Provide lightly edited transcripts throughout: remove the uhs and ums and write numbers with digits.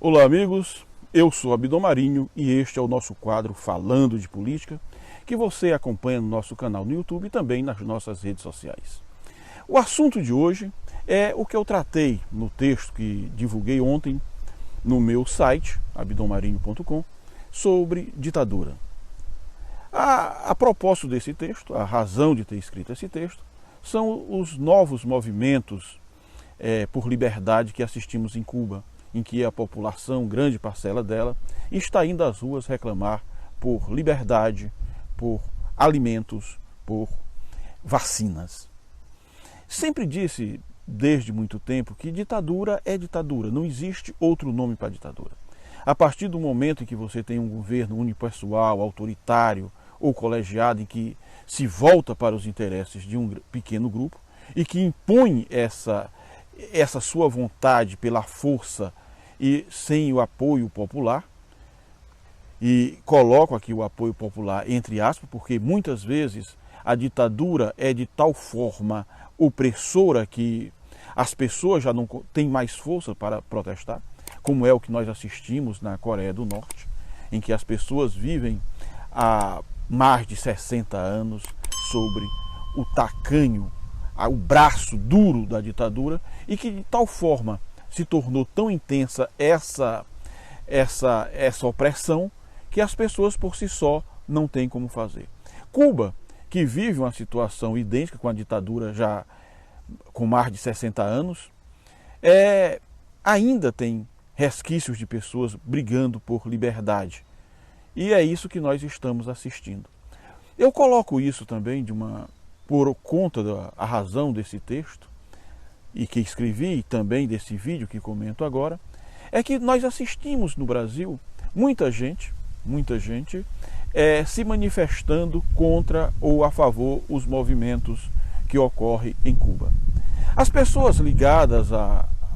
Olá amigos, eu sou Abdon Marinho e este é o nosso quadro Falando de Política, que você acompanha no nosso canal no YouTube e também nas nossas redes sociais. O assunto de hoje é o que eu tratei no texto que divulguei ontem no meu site, abdonmarinho.com, sobre ditadura. A propósito desse texto, a razão de ter escrito esse texto, são os novos movimentos por liberdade que assistimos em Cuba, em que a população, grande parcela dela, está indo às ruas reclamar por liberdade, por alimentos, por vacinas. Sempre disse, desde muito tempo, que ditadura é ditadura, não existe outro nome para ditadura. A partir do momento em que você tem um governo unipessoal, autoritário ou colegiado, em que se volta para os interesses de um pequeno grupo e que impõe essa sua vontade pela força e sem o apoio popular, e coloco aqui o apoio popular entre aspas, porque muitas vezes a ditadura é de tal forma opressora que as pessoas já não têm mais força para protestar, como é o que nós assistimos na Coreia do Norte, em que as pessoas vivem há mais de 60 anos sobre o tacanho, o braço duro da ditadura, e que de tal forma se tornou tão intensa essa opressão que as pessoas por si só não têm como fazer. Cuba, que vive uma situação idêntica com a ditadura já com mais de 60 anos, ainda tem resquícios de pessoas brigando por liberdade. E é isso que nós estamos assistindo. Eu coloco isso também por conta da razão desse texto, e que escrevi, e também desse vídeo que comento agora, é que nós assistimos no Brasil muita gente se manifestando contra ou a favor os movimentos que ocorrem em Cuba. As pessoas ligadas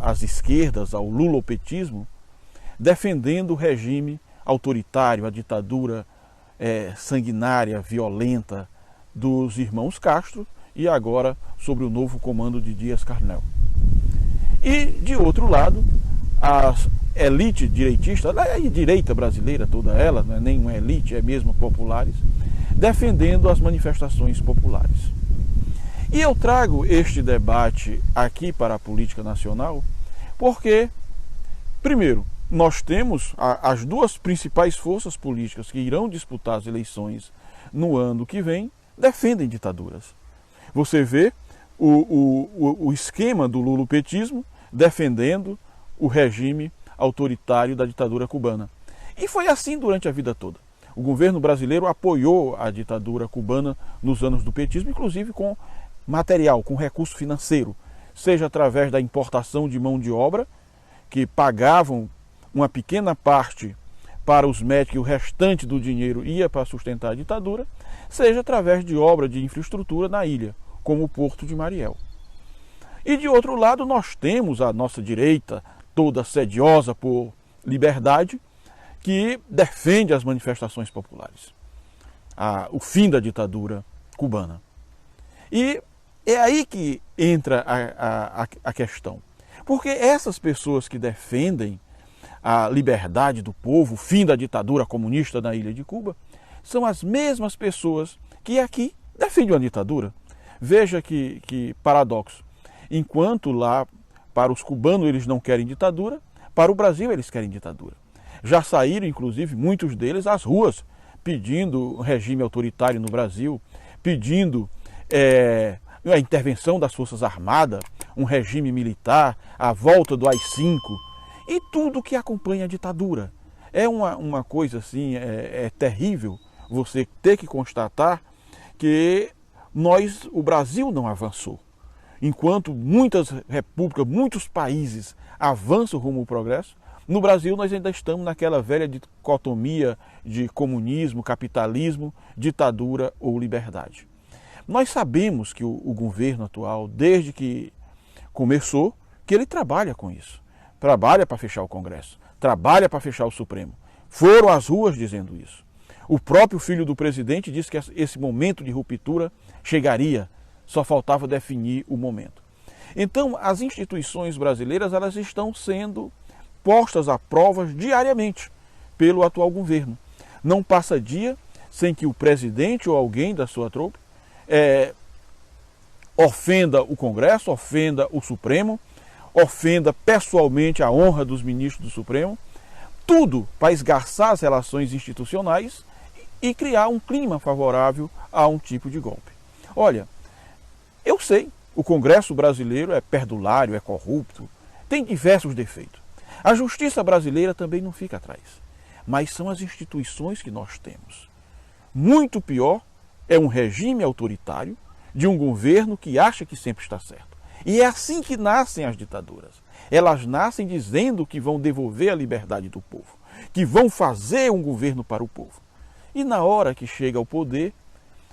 às esquerdas, ao lulopetismo, defendendo o regime autoritário, a ditadura sanguinária, violenta dos irmãos Castro, e agora sobre o novo comando de Díaz-Canel. E, de outro lado, a elite direitista, a direita brasileira toda ela, não é nem uma elite, é mesmo populares, defendendo as manifestações populares. E eu trago este debate aqui para a política nacional porque, primeiro, nós temos as duas principais forças políticas que irão disputar as eleições no ano que vem, defendem ditaduras. Você vê o esquema do lulopetismo defendendo o regime autoritário da ditadura cubana. E foi assim durante a vida toda. O governo brasileiro apoiou a ditadura cubana nos anos do petismo, inclusive com material, com recurso financeiro, seja através da importação de mão de obra, que pagavam uma pequena parte para os médicos e o restante do dinheiro ia para sustentar a ditadura, seja através de obra de infraestrutura na ilha, como o Porto de Mariel. E de outro lado nós temos a nossa direita, toda sediosa por liberdade, que defende as manifestações populares, o fim da ditadura cubana. E é aí que entra a questão. Porque essas pessoas que defendem a liberdade do povo, o fim da ditadura comunista na ilha de Cuba, são as mesmas pessoas que aqui defendem a ditadura. Veja que paradoxo. Enquanto lá, para os cubanos, eles não querem ditadura, para o Brasil eles querem ditadura. Já saíram, inclusive, muitos deles às ruas, pedindo regime autoritário no Brasil, pedindo a intervenção das Forças Armadas, um regime militar, a volta do AI-5 e tudo que acompanha a ditadura. É uma coisa assim, é terrível você ter que constatar que o Brasil não avançou. Enquanto muitas repúblicas, muitos países avançam rumo ao progresso, no Brasil nós ainda estamos naquela velha dicotomia de comunismo, capitalismo, ditadura ou liberdade. Nós sabemos que o governo atual, desde que começou, que ele trabalha com isso. Trabalha para fechar o Congresso, trabalha para fechar o Supremo. Foram às ruas dizendo isso. O próprio filho do presidente disse que esse momento de ruptura chegaria, só faltava definir o momento. Então, as instituições brasileiras, elas estão sendo postas à prova diariamente pelo atual governo. Não passa dia sem que o presidente ou alguém da sua trupe ofenda o Congresso, ofenda o Supremo, ofenda pessoalmente a honra dos ministros do Supremo, tudo para esgarçar as relações institucionais e criar um clima favorável a um tipo de golpe. Olha, eu sei, o Congresso brasileiro é perdulário, é corrupto, tem diversos defeitos. A justiça brasileira também não fica atrás, mas são as instituições que nós temos. Muito pior é um regime autoritário de um governo que acha que sempre está certo. E é assim que nascem as ditaduras. Elas nascem dizendo que vão devolver a liberdade do povo, que vão fazer um governo para o povo. E na hora que chega ao poder,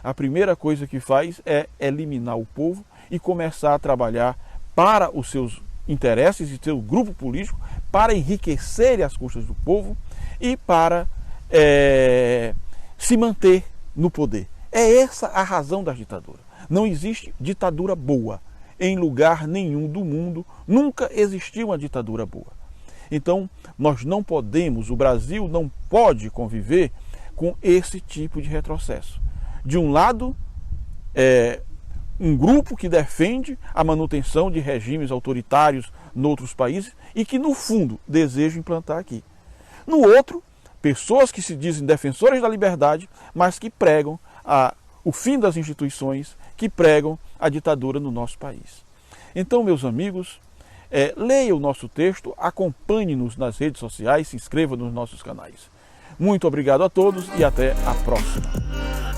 a primeira coisa que faz é eliminar o povo e começar a trabalhar para os seus interesses e seu grupo político, para enriquecer às custas do povo e para se manter no poder. É essa a razão da ditadura. Não existe ditadura boa. Em lugar nenhum do mundo nunca existiu uma ditadura boa. Então, nós não podemos, o Brasil não pode conviver com esse tipo de retrocesso. De um lado, um grupo que defende a manutenção de regimes autoritários em outros países e que, no fundo, deseja implantar aqui. No outro, pessoas que se dizem defensores da liberdade, mas que pregam o fim das instituições, que pregam a ditadura no nosso país. Então, meus amigos, leia o nosso texto, acompanhe-nos nas redes sociais, se inscreva nos nossos canais. Muito obrigado a todos e até a próxima.